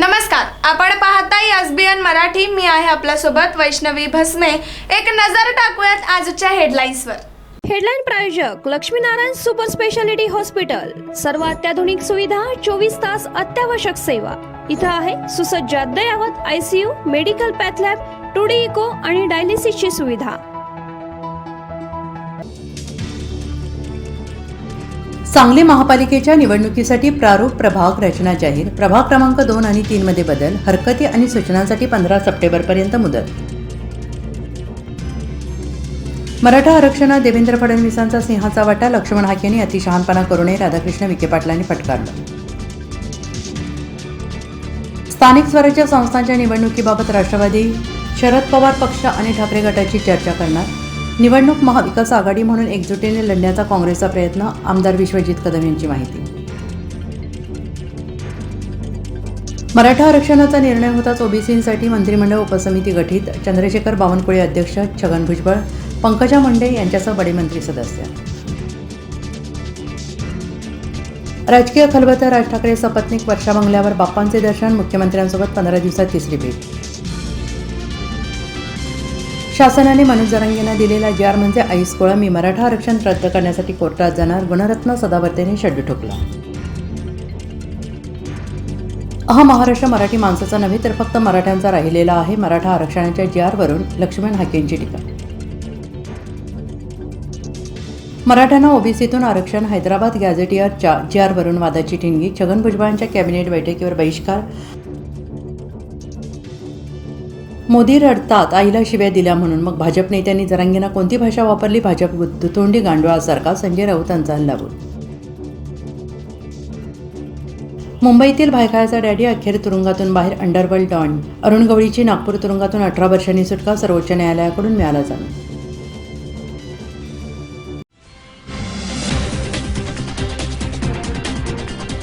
नमस्कार, आपण पाहताय एसबीएन मराठी. मी आहे आपल्यासोबत वैष्णवी भस्मे. एक नजर टाकूयात आजच्या हेडलाईन्सवर. हेडलाईन प्रायोजक लक्ष्मीनारायण सुपर स्पेशालिटी हॉस्पिटल. सर्व अत्याधुनिक सुविधा, 24 तास अत्यावश्यक सेवा. इथं आहे सुसज्ज अद्ययावत ICU, medical path lab, 2D echo आणि डायलिसिसची सुविधा. सांगली महापालिकेच्या निवडणुकीसाठी प्रारूप प्रभाग रचना जाहीर. प्रभाग क्रमांक 2 आणि 3 मध्ये बदल. हरकती आणि सूचनांसाठी 15 सप्टेंबरपर्यंत मुदत. मराठा आरक्षणात देवेंद्र फडणवीसांचा सिंहाचा वाटा. लक्ष्मण हाकेंनी अतिशहाणपणा करू नये, राधाकृष्ण विखे पाटलांनी फटकारलं. स्थानिक स्वराज्य संस्थांच्या निवडणुकीबाबत राष्ट्रवादी, शरद पवार पक्ष आणि ठाकरे गटाची चर्चा करणार. निवडणूक महाविकास आघाडी म्हणून एकजुटीने लढण्याचा काँग्रेसचा प्रयत्न. आमदार विश्वजित कदम यांची माहिती. मराठा आरक्षणाचा निर्णय होताच ओबीसींसाठी मंत्रिमंडळ उपसमिती गठीत. चंद्रशेखर बावनकुळे अध्यक्ष, छगन भुजबळ, पंकजा मुंडे यांच्यासह बडे मंत्री सदस्य. राजकीय खलबतं. राज ठाकरे सपत्नीक वर्षा बंगल्यावर बाप्पांचे दर्शन. मुख्यमंत्र्यांसोबत 15 दिवसात तिसरी भेट. शासनाने मनोज जरांगेंना दिलेला JR म्हणजे ऐस कोळंबी. मराठा आरक्षण रद्द करण्यासाठी कोर्टात जाणार. गुणरत्न सदावर्तेने शड्डू ठोकला. महाराष्ट्र मराठी माणसाचा नव्हे तर फक्त मराठ्यांचा राहिलेला आहे. मराठा आरक्षणाच्या JR वरून लक्ष्मण हाकेंची टीका. मराठ्यांना ओबीसीतून आरक्षण. हैदराबाद गॅझेटियरच्या JR वरून वादाची ठिणगी. छगन भुजबळांच्या कॅबिनेट बैठकीवर बहिष्कार. मोदी रडतात आईला शिव्या दिल्या म्हणून. मग भाजप नेत्यांनी जरांगेंना कोणती भाषा वापरली? भाजप दुतोंडी गांडोळासारखा. संजय राऊतांचा हल्लाबोल. मुंबईतील भायखळ्याचा डॅडी अखेर तुरुंगातून बाहेर. अंडरवर्ल्ड डॉन अरुण गवळीची नागपूर तुरुंगातून 18 वर्षांनी सुटका. सर्वोच्च न्यायालयाकडून मिळाला जामीन.